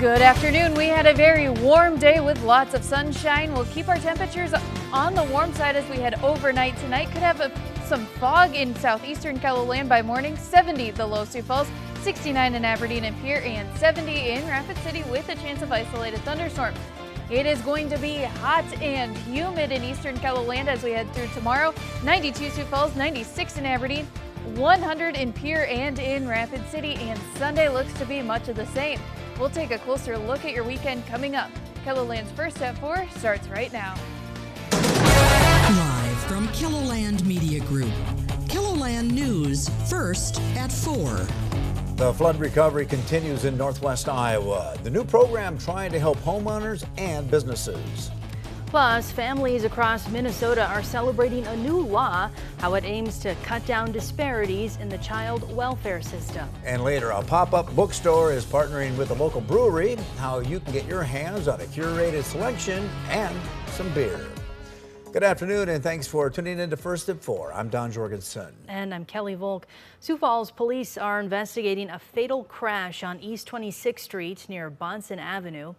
Good afternoon. We had a very warm day with lots of sunshine. We'll keep our temperatures on the warm side as we head overnight tonight. Could have some fog in southeastern KELOLAND by morning. 70 the low Sioux Falls, 69 in Aberdeen and Pierre, and 70 in Rapid City with a chance of isolated thunderstorms. It is going to be hot and humid in eastern KELOLAND as we head through tomorrow. 92 Sioux Falls, 96 in Aberdeen, 100 in Pierre and in Rapid City, and Sunday looks to be much of the same. We'll take a closer look at your weekend coming up. KELOLAND's First at 4 starts right now. Live from KELOLAND Media Group. KELOLAND News First at 4. The flood recovery continues in northwest Iowa. The new program trying to help homeowners and businesses. Plus, families across Minnesota are celebrating a new law, how it aims to cut down disparities in the child welfare system. And later, a pop-up bookstore is partnering with a local brewery, how you can get your hands on a curated selection and some beer. Good afternoon, and thanks for tuning in to First at 4. I'm Don Jorgensen. And I'm Kelly Volk. Sioux Falls police are investigating a fatal crash on East 26th Street near Bonson Avenue.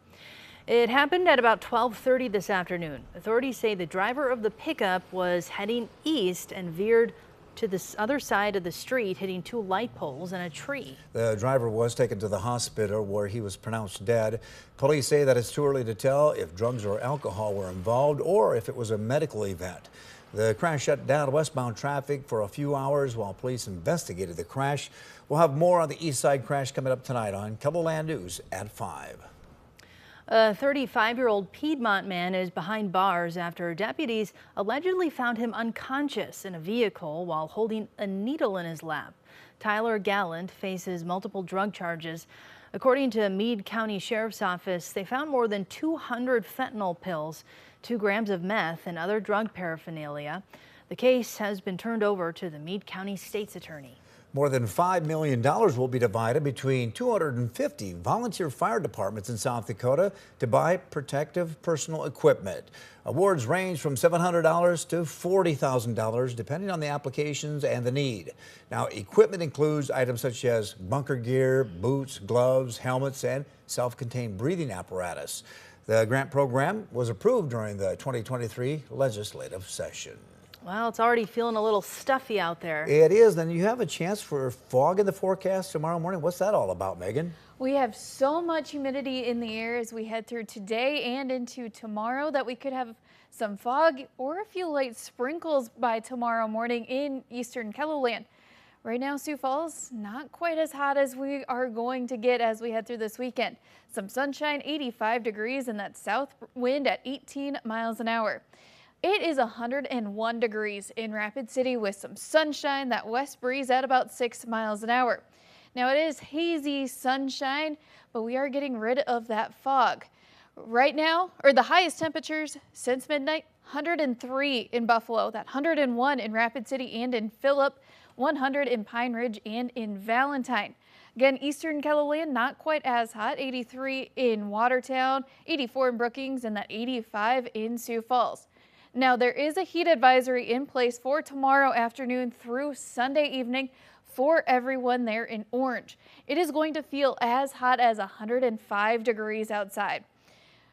It happened at about 12:30 this afternoon. Authorities say the driver of the pickup was heading east and veered to the other side of the street, hitting two light poles and a tree. The driver was taken to the hospital where he was pronounced dead. Police say that it's too early to tell if drugs or alcohol were involved or if it was a medical event. The crash shut down westbound traffic for a few hours while police investigated the crash. We'll have more on the east side crash coming up tonight on KELOLAND News at 5. A 35-year-old Piedmont man is behind bars after deputies allegedly found him unconscious in a vehicle while holding a needle in his lap. Tyler Gallant faces multiple drug charges. According to Meade County Sheriff's Office, they found more than 200 fentanyl pills, 2 grams of meth, and other drug paraphernalia. The case has been turned over to the Meade County State's Attorney. More than $5 million will be divided between 250 volunteer fire departments in South Dakota to buy protective personal equipment. Awards range from $700 to $40,000 depending on the applications and the need. Now, equipment includes items such as bunker gear, boots, gloves, helmets, and self-contained breathing apparatus. The grant program was approved during the 2023 legislative session. Well, it's already feeling a little stuffy out there. It is. Then you have a chance for fog in the forecast tomorrow morning. What's that all about, Megan? We have so much humidity in the air as we head through today and into tomorrow that we could have some fog or a few light sprinkles by tomorrow morning in eastern KELOLAND. Right now, Sioux Falls, not quite as hot as we are going to get as we head through this weekend. Some sunshine, 85 degrees, and that south wind at 18 miles an hour. It is 101 degrees in Rapid City with some sunshine, that west breeze at about 6 miles an hour. Now it is hazy sunshine, but we are getting rid of that fog. Right now, or the highest temperatures since midnight, 103 in Buffalo, that 101 in Rapid City and in Phillip, 100 in Pine Ridge and in Valentine. Again, eastern KELOLAND, not quite as hot, 83 in Watertown, 84 in Brookings, and that 85 in Sioux Falls. Now, there is a heat advisory in place for tomorrow afternoon through Sunday evening for everyone there in Orange. It is going to feel as hot as 105 degrees outside.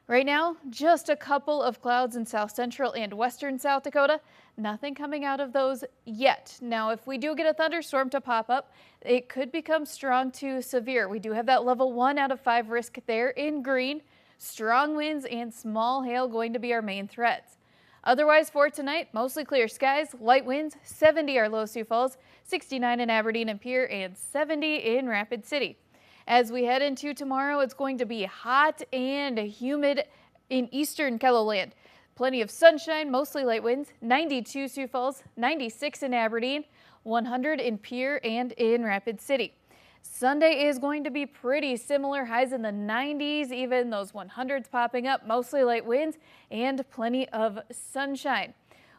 Right now, just a couple of clouds in south central and western South Dakota. Nothing coming out of those yet. Now, if we do get a thunderstorm to pop up, it could become strong to severe. We do have that level 1 out of 5 risk there in green. Strong winds and small hail going to be our main threats. Otherwise for tonight, mostly clear skies, light winds, 70 are low Sioux Falls, 69 in Aberdeen and Pierre, and 70 in Rapid City. As we head into tomorrow, it's going to be hot and humid in eastern KELOLAND. Plenty of sunshine, mostly light winds, 92 Sioux Falls, 96 in Aberdeen, 100 in Pierre and in Rapid City. Sunday is going to be pretty similar, highs in the 90s, even those 100s popping up, mostly light winds and plenty of sunshine.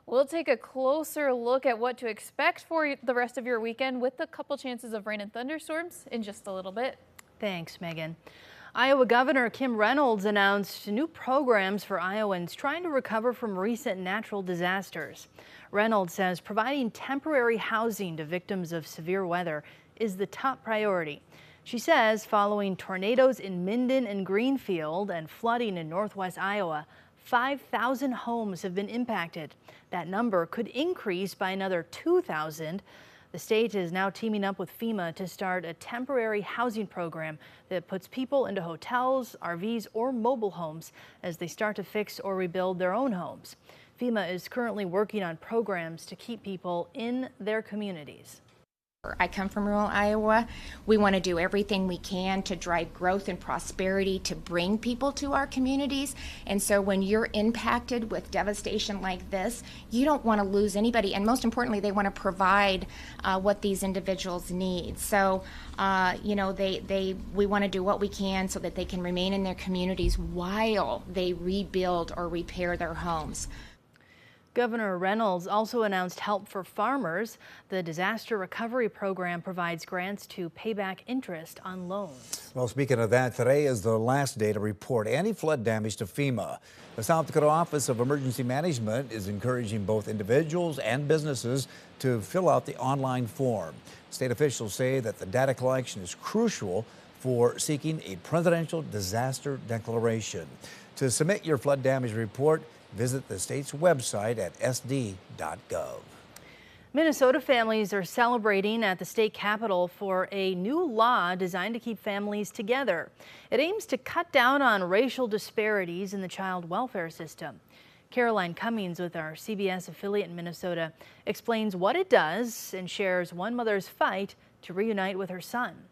We'll take a closer look at what to expect for the rest of your weekend with a couple chances of rain and thunderstorms in just a little bit. Thanks, Megan. Iowa Governor Kim Reynolds announced new programs for Iowans trying to recover from recent natural disasters. Reynolds says providing temporary housing to victims of severe weather is the top priority. She says following tornadoes in Minden and Greenfield and flooding in northwest Iowa, 5,000 homes have been impacted. That number could increase by another 2,000. The state is now teaming up with FEMA to start a temporary housing program that puts people into hotels, RVs, or mobile homes as they start to fix or rebuild their own homes. FEMA is currently working on programs to keep people in their communities. I come from rural Iowa. We want to do everything we can to drive growth and prosperity to bring people to our communities. And so when you're impacted with devastation like this, you don't want to lose anybody. And most importantly, they want to provide what these individuals need. So, we want to do what we can so that they can remain in their communities while they rebuild or repair their homes. Governor Reynolds also announced help for farmers. The Disaster Recovery Program provides grants to pay back interest on loans. Well, speaking of that, today is the last day to report any flood damage to FEMA. The South Dakota Office of Emergency Management is encouraging both individuals and businesses to fill out the online form. State officials say that the data collection is crucial for seeking a presidential disaster declaration. To submit your flood damage report, visit the state's website at sd.gov. Minnesota families are celebrating at the state capitol for a new law designed to keep families together. It aims to cut down on racial disparities in the child welfare system. Caroline Cummings with our CBS affiliate in Minnesota explains what it does and shares one mother's fight to reunite with her son.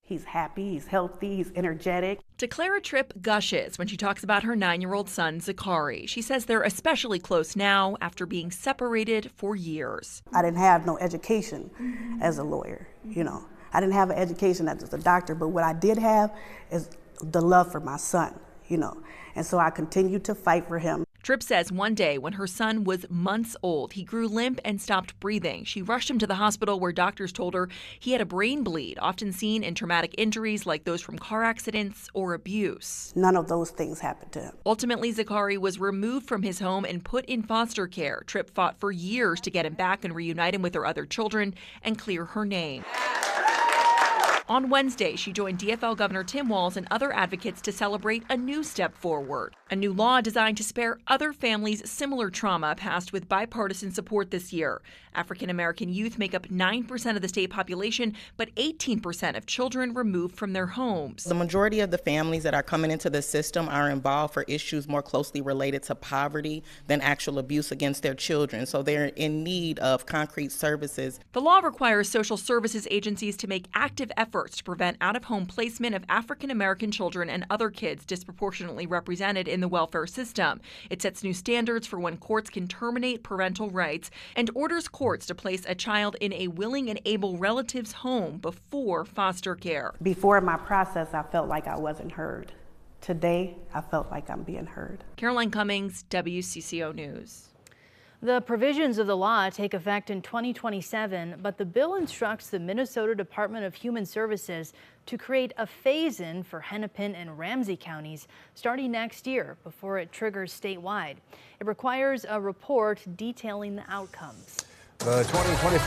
He's happy, he's healthy, he's energetic. DeClara Tripp gushes when she talks about her 9-year-old son, Zachary. She says they're especially close now after being separated for years. I didn't have no education as a lawyer, I didn't have an education as a doctor, but what I did have is the love for my son, And so I continued to fight for him. Tripp says one day when her son was months old, he grew limp and stopped breathing. She rushed him to the hospital where doctors told her he had a brain bleed, often seen in traumatic injuries like those from car accidents or abuse. None of those things happened to him. Ultimately, Zachary was removed from his home and put in foster care. Tripp fought for years to get him back and reunite him with her other children and clear her name. On Wednesday, she joined DFL Governor Tim Walz and other advocates to celebrate a new step forward. A new law designed to spare other families similar trauma passed with bipartisan support this year. African-American youth make up 9% of the state population, but 18% of children removed from their homes. The majority of the families that are coming into the system are involved for issues more closely related to poverty than actual abuse against their children, so they're in need of concrete services. The law requires social services agencies to make active efforts to prevent out-of-home placement of African-American children and other kids disproportionately represented in the welfare system. It sets new standards for when courts can terminate parental rights and orders courts to place a child in a willing and able relative's home before foster care. Before my process, I felt like I wasn't heard. Today, I felt like I'm being heard. Caroline Cummings, WCCO News. The provisions of the law take effect in 2027, but the bill instructs the Minnesota Department of Human Services to create a phase-in for Hennepin and Ramsey counties starting next year before it triggers statewide. It requires a report detailing the outcomes. The 2024